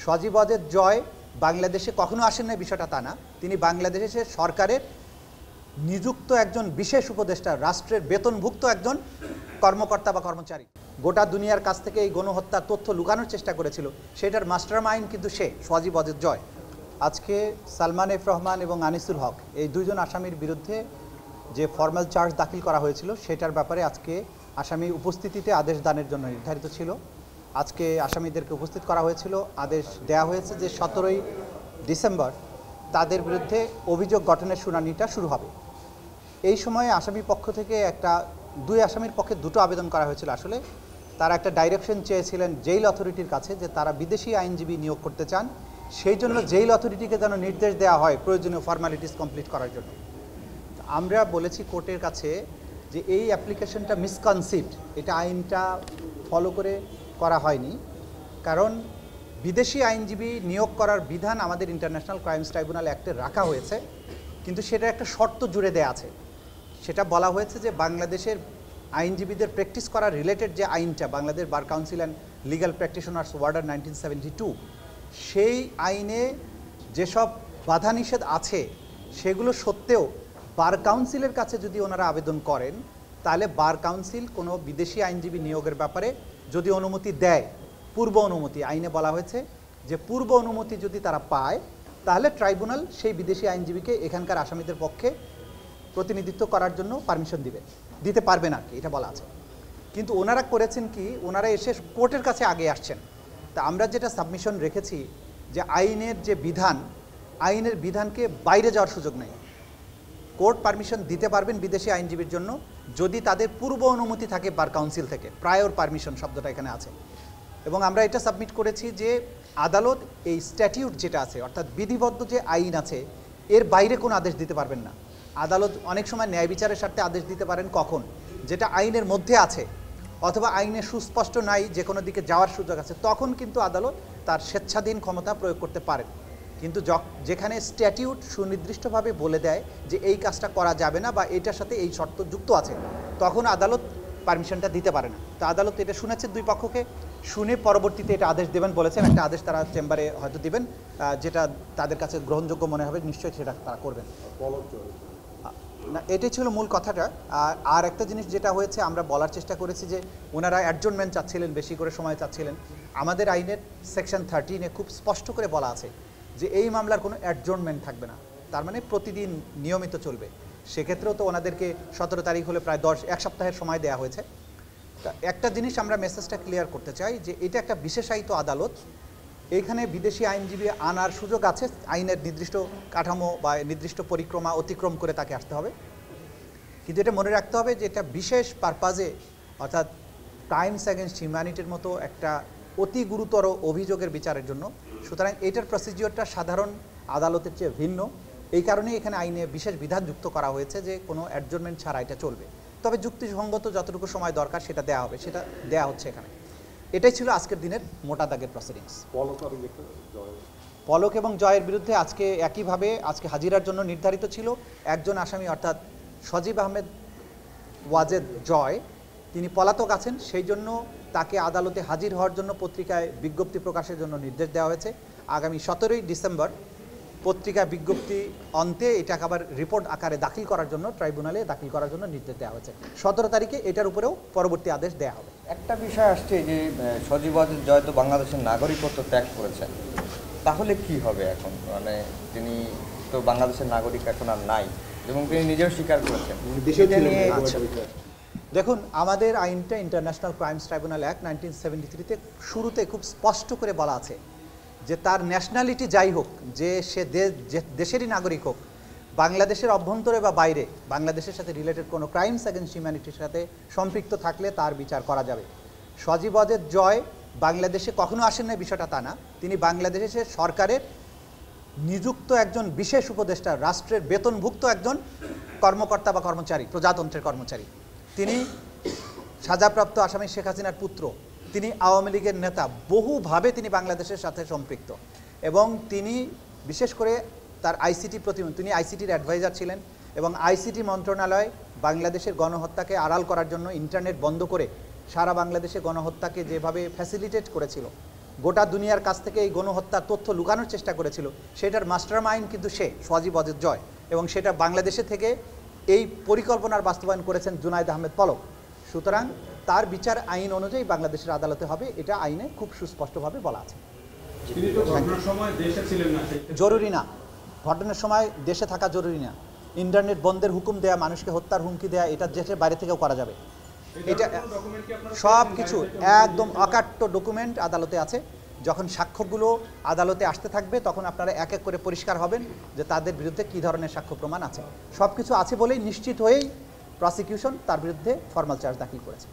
সজীব ওয়াজেদ জয় বাংলাদেশে কখনো আসেন না বিষয়টা তা না, তিনি বাংলাদেশের সরকারের নিযুক্ত একজন বিশেষ উপদেষ্টা, রাষ্ট্রের বেতনভুক্ত একজন কর্মকর্তা বা কর্মচারী। গোটা দুনিয়ার কাছ থেকে এই গণহত্যার তথ্য লুকানোর চেষ্টা করেছিল, সেটার মাস্টার মাইন্ড কিন্তু সে সজীব ওয়াজেদ জয়। আজকে সালমান এফ রহমান এবং আনিসুল হক এই দুইজন আসামির বিরুদ্ধে যে ফর্মাল চার্জ দাখিল করা হয়েছিল সেটার ব্যাপারে আজকে আসামির উপস্থিতিতে আদেশ দানের জন্য নির্ধারিত ছিল। আজকে আসামিদেরকে উপস্থিত করা হয়েছিল, আদেশ দেয়া হয়েছে যে 17ই ডিসেম্বর তাদের বিরুদ্ধে অভিযোগ গঠনের শুনানিটা শুরু হবে। এই সময়ে আসামি পক্ষ থেকে দুই আসামির পক্ষে দুটো আবেদন করা হয়েছিল। আসলে তারা একটা ডাইরেকশন চেয়েছিলেন জেইল অথরিটির কাছে যে তারা বিদেশি আইনজীবী নিয়োগ করতে চান, সেই জন্য জেইল অথরিটিকে যেন নির্দেশ দেওয়া হয় প্রয়োজনীয় ফর্মালিটিস কমপ্লিট করার জন্য। আমরা বলেছি কোর্টের কাছে যে এই অ্যাপ্লিকেশনটা মিসকনসিপ্ট, এটা আইনটা ফলো করে করা হয়নি, কারণ বিদেশি আইনজীবী নিয়োগ করার বিধান আমাদের ইন্টারন্যাশনাল ক্রাইমস ট্রাইব্যুনাল অ্যাক্টে রাখা হয়েছে, কিন্তু সেটা একটা শর্ত জুড়ে দেয়া আছে। সেটা বলা হয়েছে যে বাংলাদেশের আইনজীবীদের প্র্যাকটিস করা রিলেটেড যে আইনটা, Bangladesh bar council and legal practitioners order 1972, সেই আইনে যেসব বাধা নিষেধ আছে সেগুলো সত্ত্বেও বার কাউন্সিলের কাছে যদি ওনারা আবেদন করেন, তাহলে বার কাউন্সিল কোনো বিদেশি আইনজীবী নিয়োগের ব্যাপারে যদি অনুমতি দেয়, পূর্ব অনুমতি, আইনে বলা হয়েছে যে পূর্ব অনুমতি যদি তারা পায়, তাহলে ট্রাইব্যুনাল সেই বিদেশি আইনজীবীকে এখানকার আসামিদের পক্ষে প্রতিনিধিত্ব করার জন্য পারমিশন দিতে পারবে না, কি এটা বলা আছে। কিন্তু ওনারা করেছেন কি, ওনারা এসে কোর্টের কাছে আগে আসছেন। তা আমরা যেটা সাবমিশন রেখেছি যে আইনের যে বিধান, আইনের বিধানকে বাইরে যাওয়ার সুযোগ নেই। কোর্ট পারমিশন দিতে পারবেন বিদেশি আইনজীবীর জন্য যদি তাদের পূর্ব অনুমতি থাকে বার কাউন্সিল থেকে, প্রায়র পারমিশন শব্দটা এখানে আছে। এবং আমরা এটা সাবমিট করেছি যে আদালত এই স্ট্যাটিউট যেটা আছে, অর্থাৎ বিধিবদ্ধ যে আইন আছে, এর বাইরে কোনো আদেশ দিতে পারবেন না। আদালত অনেক সময় ন্যায় বিচারের স্বার্থে আদেশ দিতে পারেন কখন, যেটা আইনের মধ্যে আছে অথবা আইনে সুস্পষ্ট নাই, যে কোনো দিকে যাওয়ার সুযোগ আছে, তখন কিন্তু আদালত তার স্বেচ্ছাধীন ক্ষমতা প্রয়োগ করতে পারেন। কিন্তু যেখানে স্ট্যাটিউট সুনির্দিষ্টভাবে বলে দেয় যে এই কাজটা করা যাবে না বা এটার সাথে এই শর্ত যুক্ত আছে, তখন আদালত পারমিশনটা দিতে পারে না। তো আদালত এটা শুনেছে, দুই পক্ষকে শুনে পরবর্তীতে এটা আদেশ দেবেন বলেছেন। একটা আদেশ তারা চেম্বারে হয়তো দিবেন, যেটা তাদের কাছে গ্রহণযোগ্য মনে হবে, নিশ্চয়ই সেটা তারা করবেন না। এটাই ছিল মূল কথাটা। আর একটা জিনিস যেটা হয়েছে, আমরা বলার চেষ্টা করেছি যে ওনারা অ্যাডজর্নমেন্ট চাচ্ছিলেন, বেশি করে সময় চাচ্ছিলেন। আমাদের আইনের সেকশন 13-এ খুব স্পষ্ট করে বলা আছে যে এই মামলার কোনো অ্যাডজর্নমেন্ট থাকবে না, তার মানে প্রতিদিন নিয়মিত চলবে। সেক্ষেত্রেও তো ওনাদেরকে 17 তারিখ হলে প্রায় এক সপ্তাহের সময় দেওয়া হয়েছে। তা একটা জিনিস আমরা মেসেজটা ক্লিয়ার করতে চাই যে এটা একটা বিশেষায়িত আদালত, এইখানে বিদেশি আইনজীবী আনার সুযোগ আছে, আইনের নির্দিষ্ট কাঠামো বা নির্দিষ্ট পরিক্রমা অতিক্রম করে তাকে আসতে হবে। কিন্তু এটা মনে রাখতে হবে যে এটা বিশেষ পারপাজে, অর্থাৎ ক্রাইমস অ্যাগেনস্ট হিউম্যানিটির মতো একটা অতি গুরুতর অভিযোগের বিচারের জন্য। সুতরাং এটার প্রসিজিওরটা সাধারণ আদালতের চেয়ে ভিন্ন, এই কারণেই এখানে আইনে বিশেষ বিধান যুক্ত করা হয়েছে যে কোনো অ্যাডজর্নমেন্ট ছাড়া এটা চলবে। তবে যুক্তিসঙ্গত যতটুকু সময় দরকার সেটা দেওয়া হবে, সেটা দেওয়া হচ্ছে এখানে। এটাই ছিল আজকের দিনের মোটা দাগের প্রসিডিংস। পলক এবং জয়ের বিরুদ্ধে আজকে একইভাবে আজকে হাজিরার জন্য নির্ধারিত ছিল একজন আসামি, অর্থাৎ সজীব আহমেদ ওয়াজেদ জয়। তিনি পলাতক আছেন, সেই জন্য তাকে আদালতে হাজির হওয়ার জন্য পত্রিকায় বিজ্ঞপ্তি প্রকাশের জন্য নির্দেশ দেওয়া হয়েছে। আগামী 17ই ডিসেম্বর পত্রিকা বিজ্ঞপ্তি অন্তে এটাকে আবার রিপোর্ট আকারে দাখিল করার জন্য ট্রাইব্যুনালে দাখিল করার জন্য নির্দেশ দেওয়া হয়েছে। 17 তারিখে এটার উপরেও পরবর্তী আদেশ দেওয়া হবে। একটা বিষয় আসছে যে সজীব ওয়াজেদ জয় তো বাংলাদেশের নাগরিকত্ব ত্যাগ করেছেন, তাহলে কি হবে এখন? মানে তিনি তো বাংলাদেশের নাগরিক এখন আর নাই এবং তিনি নিজেও স্বীকার করেছেন। দেখুন, আমাদের আইনটা ইন্টারন্যাশনাল ক্রাইমস ট্রাইব্যুনাল অ্যাক্ট 1973-তে শুরুতে খুব স্পষ্ট করে বলা আছে যে তার ন্যাশনালিটি যাই হোক, যে সে দেশেরই নাগরিক হোক, বাংলাদেশের অভ্যন্তরে বা বাইরে বাংলাদেশের সাথে রিলেটেড কোনো ক্রাইমস অ্যাগেন্স্ট হিউম্যানিটির সাথে সম্পৃক্ত থাকলে তার বিচার করা যাবে। সজীব ওয়াজেদ জয় বাংলাদেশে কখনো আসেন না বিষয়টা তা না, তিনি বাংলাদেশের সরকারের নিযুক্ত একজন বিশেষ উপদেষ্টা, রাষ্ট্রের বেতনভুক্ত একজন কর্মকর্তা বা কর্মচারী, প্রজাতন্ত্রের কর্মচারী। তিনি সাজাপ্রাপ্ত আসামি শেখ হাসিনার পুত্র, তিনি আওয়ামী লীগের নেতা, বহুভাবে তিনি বাংলাদেশের সাথে সম্পৃক্ত। এবং তিনি বিশেষ করে তার আইসিটি তিনি আইসিটির অ্যাডভাইজার ছিলেন এবং আইসিটি মন্ত্রণালয় বাংলাদেশের গণহত্যাকে আড়াল করার জন্য ইন্টারনেট বন্ধ করে সারা বাংলাদেশে গণহত্যাকে যেভাবে ফ্যাসিলিটেট করেছিল, গোটা দুনিয়ার কাছ থেকে এই গণহত্যার তথ্য লুকানোর চেষ্টা করেছিল, সেটার মাস্টার মাইন্ড কিন্তু সে, সজীব অজিত জয়, এবং সেটা বাংলাদেশে থেকে এই পরিকল্পনার বাস্তবায়ন করেছেন জুনায়েদ আহমেদ পলক। সুতরাং তার বিচার আইন অনুযায়ী বাংলাদেশের আদালতে হবে, এটা আইনে খুব সুস্পষ্টভাবে বলা আছে। জরুরি না, ঘটনার সময় দেশে থাকা জরুরি না। ইন্টারনেট বন্ধের হুকুম দেয়া, মানুষকে হত্যার হুমকি দেয়া, এটা দেশের বাইরে থেকেও করা যাবে। এটা সব কিছু একদম অকাট্য ডকুমেন্ট আদালতে আছে। যখন সাক্ষ্যগুলো আদালতে আসতে থাকবে তখন আপনারা এক এক করে পরিষ্কার হবেন যে তাদের বিরুদ্ধে কী ধরনের সাক্ষ্য প্রমাণ আছে। সব কিছু আছে বলেই নিশ্চিত হয়েই প্রসিকিউশন তার বিরুদ্ধে ফর্মাল চার্জ দাখিল করেছে।